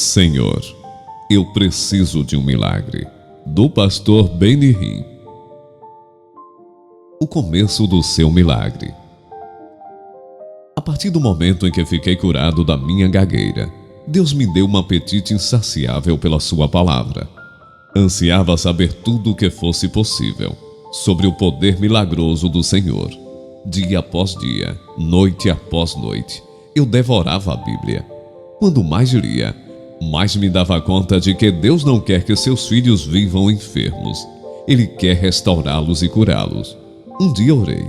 Senhor, eu preciso de um milagre. Do pastor Benny Hinn. O começo do seu milagre. A partir do momento em que fiquei curado da minha gagueira, Deus me deu um apetite insaciável pela sua palavra. Ansiava saber tudo o que fosse possível sobre o poder milagroso do Senhor. Dia após dia, noite após noite, eu devorava a Bíblia. Quando mais lia, mais me dava conta de que Deus não quer que seus filhos vivam enfermos. Ele quer restaurá-los e curá-los. Um dia orei.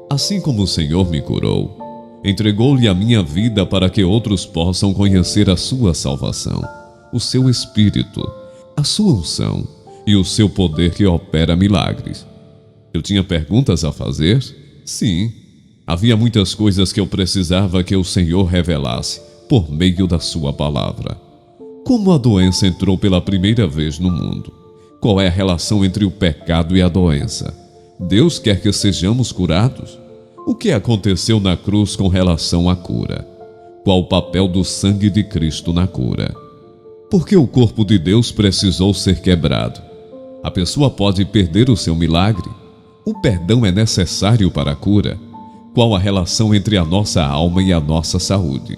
Assim como o Senhor me curou, entregou-lhe a minha vida para que outros possam conhecer a sua salvação, o seu Espírito, a sua unção e o seu poder que opera milagres. Eu tinha perguntas a fazer? Sim. Havia muitas coisas que eu precisava que o Senhor revelasse por meio da sua palavra. Como a doença entrou pela primeira vez no mundo? Qual é a relação entre o pecado e a doença? Deus quer que sejamos curados? O que aconteceu na cruz com relação à cura? Qual o papel do sangue de Cristo na cura? Por que o corpo de Deus precisou ser quebrado? A pessoa pode perder o seu milagre? O perdão é necessário para a cura? Qual a relação entre a nossa alma e a nossa saúde?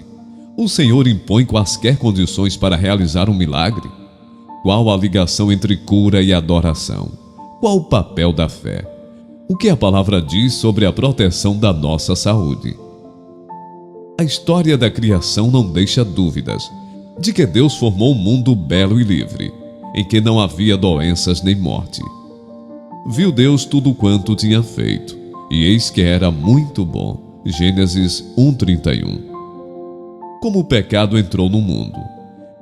O Senhor impõe quaisquer condições para realizar um milagre? Qual a ligação entre cura e adoração? Qual o papel da fé? O que a palavra diz sobre a proteção da nossa saúde? A história da criação não deixa dúvidas de que Deus formou um mundo belo e livre, em que não havia doenças nem morte. Viu Deus tudo quanto tinha feito, e eis que era muito bom. Gênesis 1:31. Como o pecado entrou no mundo?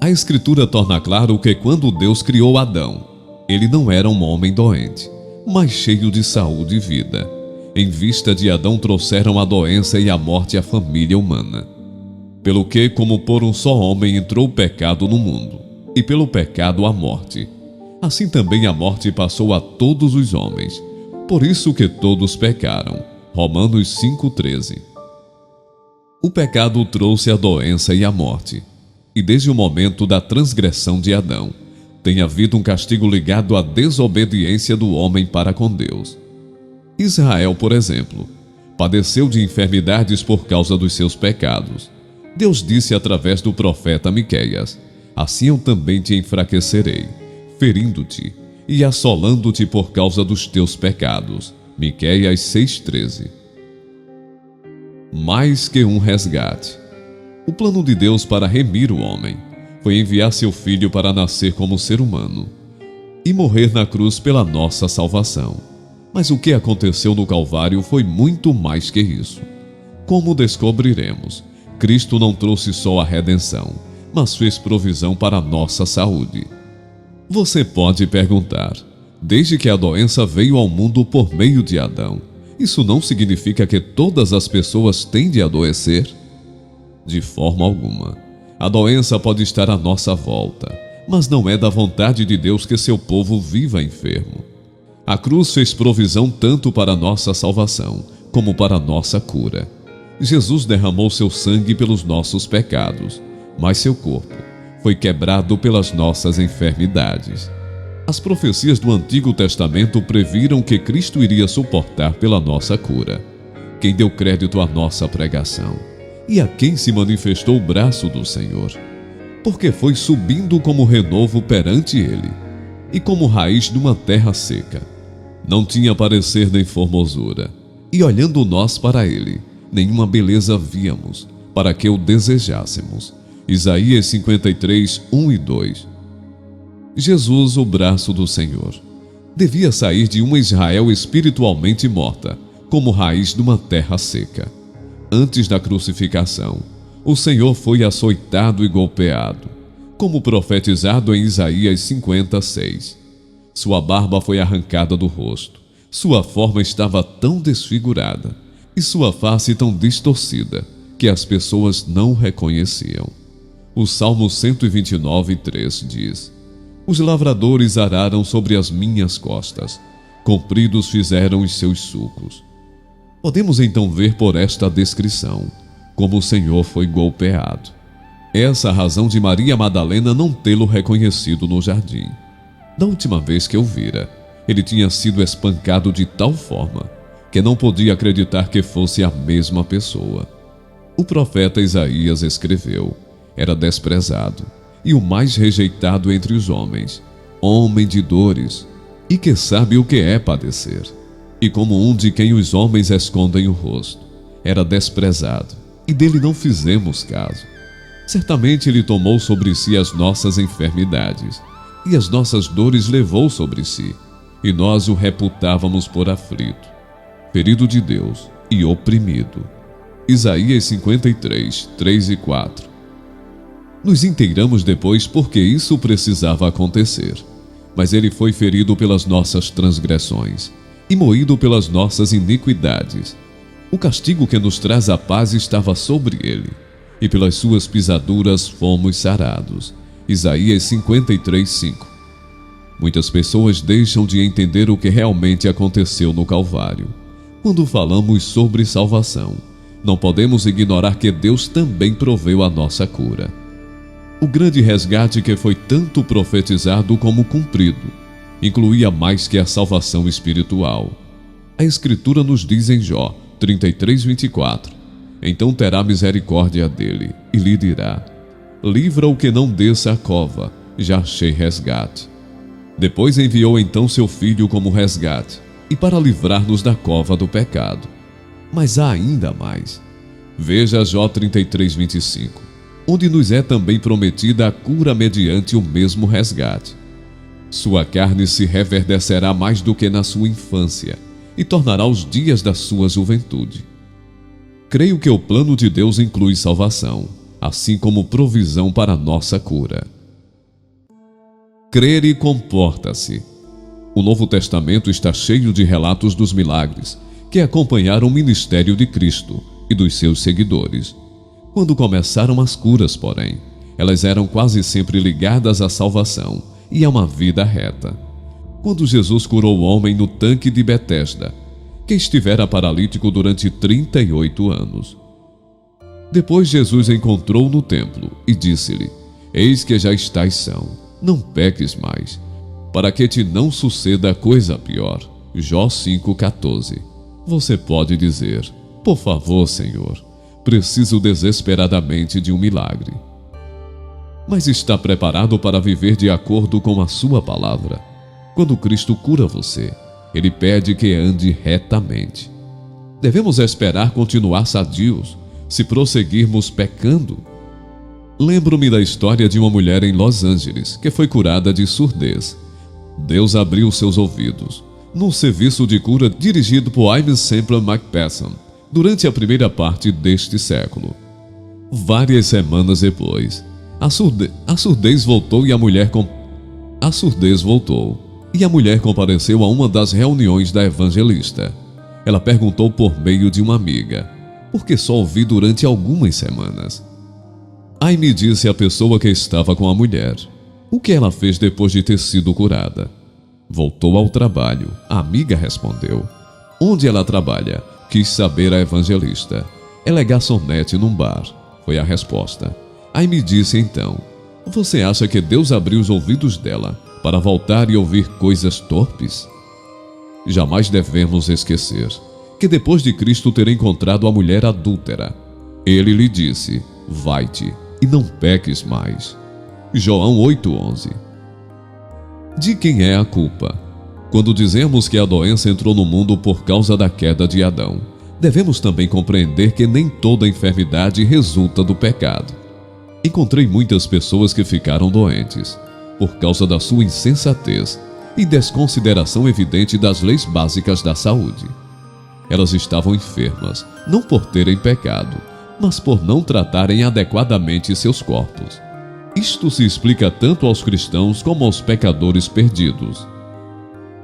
A Escritura torna claro que quando Deus criou Adão, ele não era um homem doente, mas cheio de saúde e vida. Em vista de Adão trouxeram a doença e a morte à família humana. Pelo que, como por um só homem entrou o pecado no mundo, e pelo pecado a morte, assim também a morte passou a todos os homens. Por isso que todos pecaram. Romanos 5:13. O pecado trouxe a doença e a morte, e desde o momento da transgressão de Adão, tem havido um castigo ligado à desobediência do homem para com Deus. Israel, por exemplo, padeceu de enfermidades por causa dos seus pecados. Deus disse através do profeta Miqueias: assim eu também te enfraquecerei, ferindo-te e assolando-te por causa dos teus pecados. Miqueias 6:13. Mais que um resgate. O plano de Deus para remir o homem foi enviar seu filho para nascer como ser humano e morrer na cruz pela nossa salvação. Mas o que aconteceu no Calvário foi muito mais que isso. Como descobriremos, Cristo não trouxe só a redenção, mas fez provisão para a nossa saúde. Você pode perguntar: desde que a doença veio ao mundo por meio de Adão, isso não significa que todas as pessoas têm de adoecer? De forma alguma. A doença pode estar à nossa volta, mas não é da vontade de Deus que seu povo viva enfermo. A cruz fez provisão tanto para a nossa salvação, como para a nossa cura. Jesus derramou seu sangue pelos nossos pecados, mas seu corpo foi quebrado pelas nossas enfermidades. As profecias do Antigo Testamento previram que Cristo iria suportar pela nossa cura. Quem deu crédito à nossa pregação? E a quem se manifestou o braço do Senhor? Porque foi subindo como renovo perante ele, e como raiz de uma terra seca. Não tinha parecer nem formosura, e olhando nós para ele, nenhuma beleza víamos, para que o desejássemos. Isaías 53, 1 e 2. Jesus, o braço do Senhor, devia sair de uma Israel espiritualmente morta, como raiz de uma terra seca. Antes da crucificação, o Senhor foi açoitado e golpeado, como profetizado em Isaías 56. Sua barba foi arrancada do rosto, sua forma estava tão desfigurada e sua face tão distorcida que as pessoas não o reconheciam. O Salmo 129:3 diz: os lavradores araram sobre as minhas costas, compridos fizeram os seus sulcos. Podemos então ver por esta descrição como o Senhor foi golpeado. Essa a razão de Maria Madalena não tê-lo reconhecido no jardim. Da última vez que o vira, ele tinha sido espancado de tal forma que não podia acreditar que fosse a mesma pessoa. O profeta Isaías escreveu: era desprezado e o mais rejeitado entre os homens, homem de dores, e que sabe o que é padecer. E como um de quem os homens escondem o rosto, era desprezado, e dele não fizemos caso. Certamente ele tomou sobre si as nossas enfermidades, e as nossas dores levou sobre si, e nós o reputávamos por aflito, ferido de Deus e oprimido. Isaías 53, 3 e 4. Nos inteiramos depois porque isso precisava acontecer, mas ele foi ferido pelas nossas transgressões e moído pelas nossas iniquidades. O castigo que nos traz a paz estava sobre ele, e pelas suas pisaduras fomos sarados. Isaías 53, 5. Muitas pessoas deixam de entender o que realmente aconteceu no Calvário. Quando falamos sobre salvação, não podemos ignorar que Deus também proveu a nossa cura. O grande resgate que foi tanto profetizado como cumprido incluía mais que a salvação espiritual. A Escritura nos diz em Jó 33, 24: então terá misericórdia dele e lhe dirá: livra o que não desça a cova, já achei resgate. Depois enviou então seu filho como resgate e para livrar-nos da cova do pecado. Mas há ainda mais. Veja Jó 33, 25, onde nos é também prometida a cura mediante o mesmo resgate. Sua carne se reverdecerá mais do que na sua infância e tornará os dias da sua juventude. Creio que o plano de Deus inclui salvação, assim como provisão para nossa cura. Crer e comporta-se. O Novo Testamento está cheio de relatos dos milagres que acompanharam o ministério de Cristo e dos seus seguidores. Quando começaram as curas, porém, elas eram quase sempre ligadas à salvação e a uma vida reta. Quando Jesus curou o homem no tanque de Betesda, que estivera paralítico durante 38 anos. Depois Jesus encontrou no templo e disse-lhe: eis que já estás são, não peques mais, para que te não suceda coisa pior. Jó 5,14. Você pode dizer: por favor, Senhor, preciso desesperadamente de um milagre. Mas está preparado para viver de acordo com a sua palavra? Quando Cristo cura você, Ele pede que ande retamente. Devemos esperar continuar sadios se prosseguirmos pecando? Lembro-me da história de uma mulher em Los Angeles que foi curada de surdez. Deus abriu seus ouvidos num serviço de cura dirigido por Aimee Semple McPherson durante a primeira parte deste século. Várias semanas depois, a surdez voltou e a mulher compareceu a uma das reuniões da evangelista. Ela perguntou por meio de uma amiga, porque só ouvi durante algumas semanas. Aimee disse à pessoa que estava com a mulher o que ela fez depois de ter sido curada. Voltou ao trabalho, a amiga respondeu. Onde ela trabalha? Quis saber a evangelista. Ela é garçonete num bar, foi a resposta. Aimee disse então: você acha que Deus abriu os ouvidos dela para voltar e ouvir coisas torpes? Jamais devemos esquecer que depois de Cristo ter encontrado a mulher adúltera, Ele lhe disse: vai-te e não peques mais. João 8,11. De quem é a culpa? Quando dizemos que a doença entrou no mundo por causa da queda de Adão, devemos também compreender que nem toda enfermidade resulta do pecado. Encontrei muitas pessoas que ficaram doentes por causa da sua insensatez e desconsideração evidente das leis básicas da saúde. Elas estavam enfermas, não por terem pecado, mas por não tratarem adequadamente seus corpos. Isto se explica tanto aos cristãos como aos pecadores perdidos.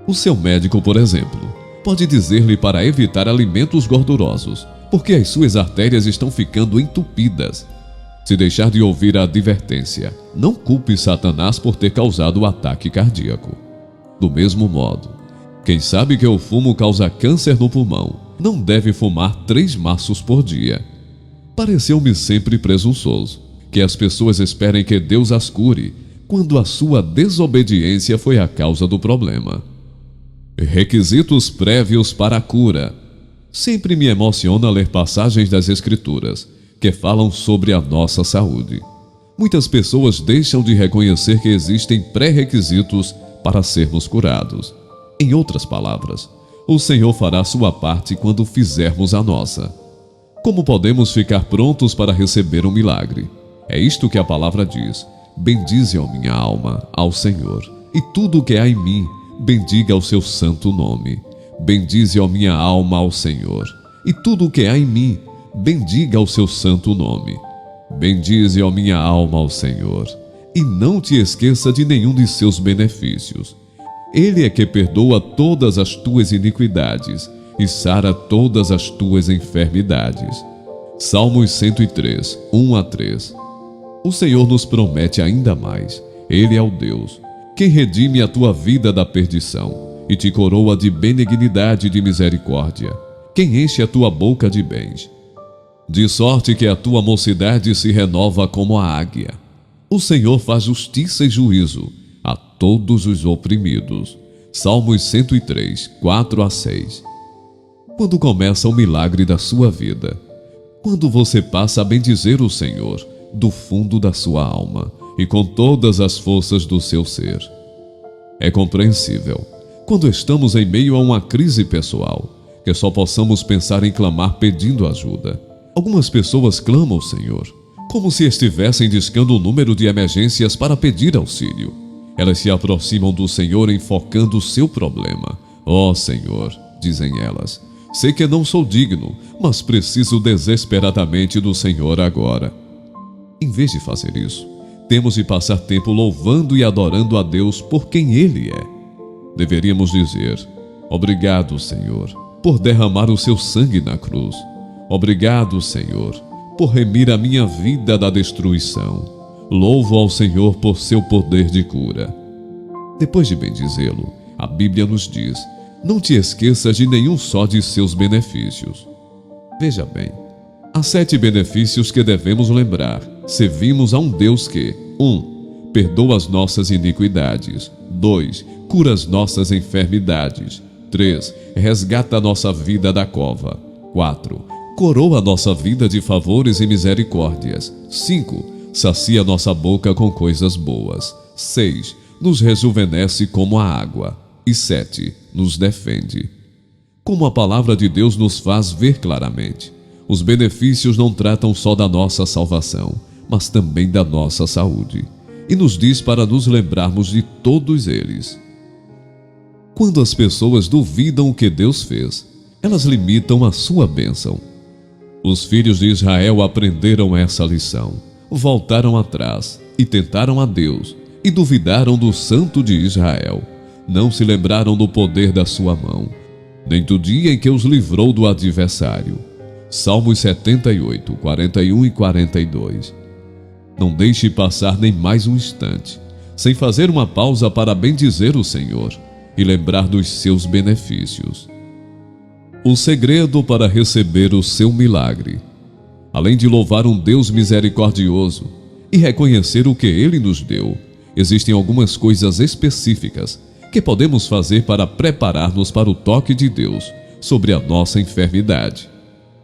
O seu médico, por exemplo, pode dizer-lhe para evitar alimentos gordurosos, porque as suas artérias estão ficando entupidas. Se deixar de ouvir a advertência, não culpe Satanás por ter causado o ataque cardíaco. Do mesmo modo, quem sabe que o fumo causa câncer no pulmão, não deve fumar 3 maços por dia. Pareceu-me sempre presunçoso que as pessoas esperem que Deus as cure, quando a sua desobediência foi a causa do problema. Requisitos prévios para a cura. Sempre me emociona ler passagens das Escrituras que falam sobre a nossa saúde. Muitas pessoas deixam de reconhecer que existem pré-requisitos para sermos curados. Em outras palavras, o Senhor fará sua parte quando fizermos a nossa. Como podemos ficar prontos para receber um milagre? É isto que a palavra diz: bendize, ó minha alma, ao Senhor, e tudo o que há em mim, bendiga o seu santo nome. Bendize, ó minha alma, ao Senhor, e tudo o que há em mim, bendiga o seu santo nome. Bendize, ó minha alma, ao Senhor, e não te esqueça de nenhum de seus benefícios. Ele é que perdoa todas as tuas iniquidades e sara todas as tuas enfermidades. Salmos 103, 1-3. O Senhor nos promete ainda mais. Ele é o Deus, quem redime a tua vida da perdição e te coroa de benignidade e de misericórdia, quem enche a tua boca de bens, de sorte que a tua mocidade se renova como a águia. O Senhor faz justiça e juízo a todos os oprimidos. Salmos 103, 4-6. Quando começa o milagre da sua vida? Quando você passa a bendizer o Senhor do fundo da sua alma e com todas as forças do seu ser. É compreensível, quando estamos em meio a uma crise pessoal, que só possamos pensar em clamar pedindo ajuda. Algumas pessoas clamam ao Senhor, como se estivessem discando o número de emergências para pedir auxílio. Elas se aproximam do Senhor enfocando o seu problema. Ó Senhor, dizem elas, sei que não sou digno, mas preciso desesperadamente do Senhor agora. Em vez de fazer isso, temos de passar tempo louvando e adorando a Deus por quem Ele é. Deveríamos dizer: obrigado, Senhor, por derramar o seu sangue na cruz. Obrigado, Senhor, por remir a minha vida da destruição. Louvo ao Senhor por seu poder de cura. Depois de bendizê-lo, a Bíblia nos diz: não te esqueças de nenhum só de seus benefícios. Veja bem, há 7 benefícios que devemos lembrar. Servimos a um Deus que: 1. Perdoa as nossas iniquidades. 2. Cura as nossas enfermidades. 3. Resgata a nossa vida da cova. 4. Coroa a nossa vida de favores e misericórdias. 5. Sacia nossa boca com coisas boas. 6. Nos rejuvenesce como a água. E 7. Nos defende. Como a palavra de Deus nos faz ver claramente, os benefícios não tratam só da nossa salvação, mas também da nossa saúde, e nos diz para nos lembrarmos de todos eles. Quando as pessoas duvidam o que Deus fez, elas limitam a sua bênção. Os filhos de Israel aprenderam essa lição, voltaram atrás e tentaram a Deus, e duvidaram do Santo de Israel. Não se lembraram do poder da sua mão, nem do dia em que os livrou do adversário. Salmos 78, 41 e 42. Não deixe passar nem mais um instante, sem fazer uma pausa para bendizer o Senhor e lembrar dos seus benefícios. O segredo para receber o seu milagre. Além de louvar um Deus misericordioso e reconhecer o que Ele nos deu, existem algumas coisas específicas que podemos fazer para preparar-nos para o toque de Deus sobre a nossa enfermidade.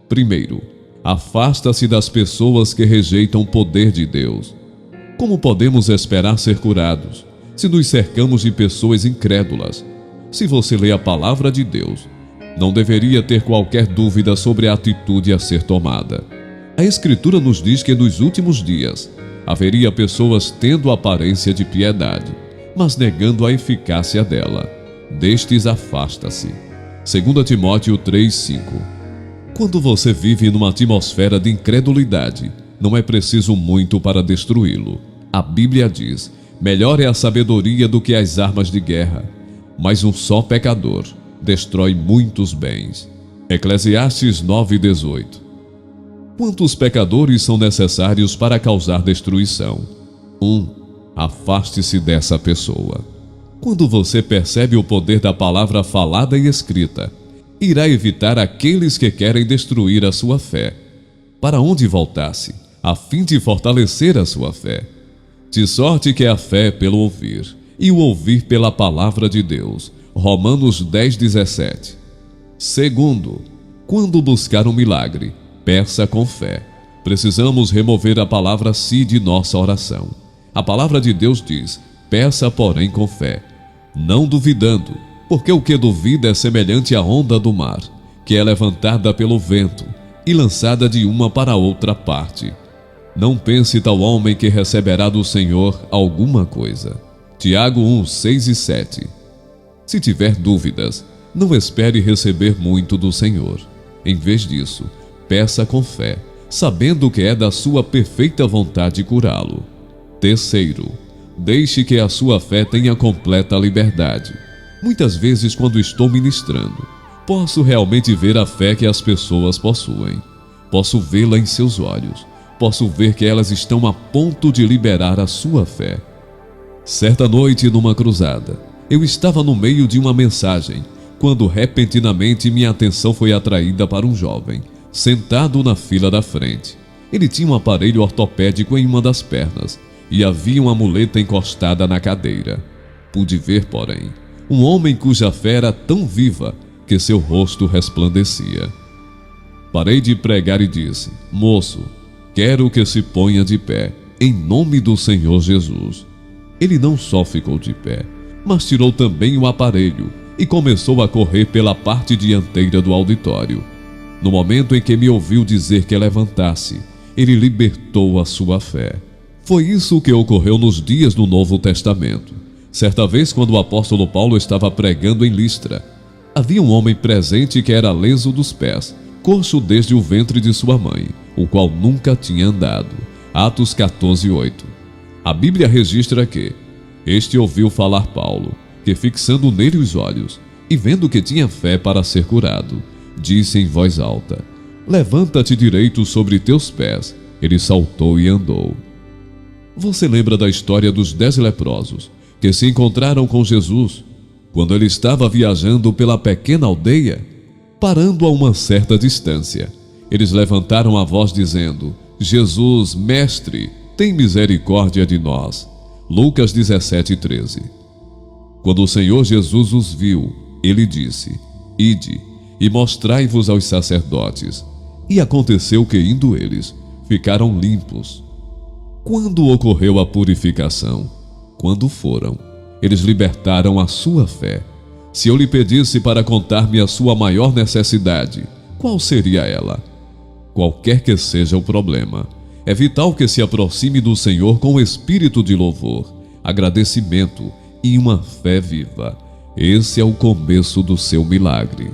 Primeiro, afasta-se das pessoas que rejeitam o poder de Deus. Como podemos esperar ser curados se nos cercamos de pessoas incrédulas? Se você lê a palavra de Deus, não deveria ter qualquer dúvida sobre a atitude a ser tomada. A Escritura nos diz que nos últimos dias haveria pessoas tendo aparência de piedade, mas negando a eficácia dela. Destes afasta-se. 2 Timóteo 3:5. Quando você vive numa atmosfera de incredulidade, não é preciso muito para destruí-lo. A Bíblia diz: melhor é a sabedoria do que as armas de guerra, mas um só pecador destrói muitos bens. Eclesiastes 9:18. Quantos pecadores são necessários para causar destruição? 1. Afaste-se dessa pessoa. Quando você percebe o poder da palavra falada e escrita, irá evitar aqueles que querem destruir a sua fé. Para onde voltasse, a fim de fortalecer a sua fé. De sorte que a fé é pelo ouvir, e o ouvir pela palavra de Deus. Romanos 10:17. Segundo, quando buscar um milagre, peça com fé. Precisamos remover a palavra "se" de nossa oração. A palavra de Deus diz: peça, porém, com fé, não duvidando, porque o que duvida é semelhante à onda do mar, que é levantada pelo vento e lançada de uma para outra parte. Não pense tal homem que receberá do Senhor alguma coisa. Tiago 1:6 e 7. Se tiver dúvidas, não espere receber muito do Senhor. Em vez disso, peça com fé, sabendo que é da sua perfeita vontade curá-lo. Terceiro, deixe que a sua fé tenha completa liberdade. Muitas vezes, quando estou ministrando, posso realmente ver a fé que as pessoas possuem. Posso vê-la em seus olhos. Posso ver que elas estão a ponto de liberar a sua fé. Certa noite, numa cruzada, eu estava no meio de uma mensagem, quando repentinamente minha atenção foi atraída para um jovem, sentado na fila da frente. Ele tinha um aparelho ortopédico em uma das pernas e havia uma muleta encostada na cadeira. Pude ver, porém, um homem cuja fé era tão viva que seu rosto resplandecia. Parei de pregar e disse: moço, quero que se ponha de pé, em nome do Senhor Jesus. Ele não só ficou de pé, mas tirou também o aparelho e começou a correr pela parte dianteira do auditório. No momento em que me ouviu dizer que levantasse, ele libertou a sua fé. Foi isso que ocorreu nos dias do Novo Testamento. Certa vez, quando o apóstolo Paulo estava pregando em Listra, havia um homem presente que era leso dos pés, coxo desde o ventre de sua mãe, o qual nunca tinha andado. Atos 14:8. A Bíblia registra que este ouviu falar Paulo, que fixando nele os olhos, e vendo que tinha fé para ser curado, disse em voz alta: levanta-te direito sobre teus pés. Ele saltou e andou. Você lembra da história dos 10 leprosos, que se encontraram com Jesus, quando ele estava viajando pela pequena aldeia? Parando a uma certa distância, eles levantaram a voz dizendo: Jesus, mestre, tem misericórdia de nós. Lucas 17:13. Quando o Senhor Jesus os viu, ele disse: ide e mostrai-vos aos sacerdotes. E aconteceu que, indo eles, ficaram limpos. Quando ocorreu a purificação? Quando foram. Eles libertaram a sua fé. Se eu lhe pedisse para contar-me a sua maior necessidade, qual seria ela? Qualquer que seja o problema, é vital que se aproxime do Senhor com espírito de louvor, agradecimento e uma fé viva. Esse é o começo do seu milagre.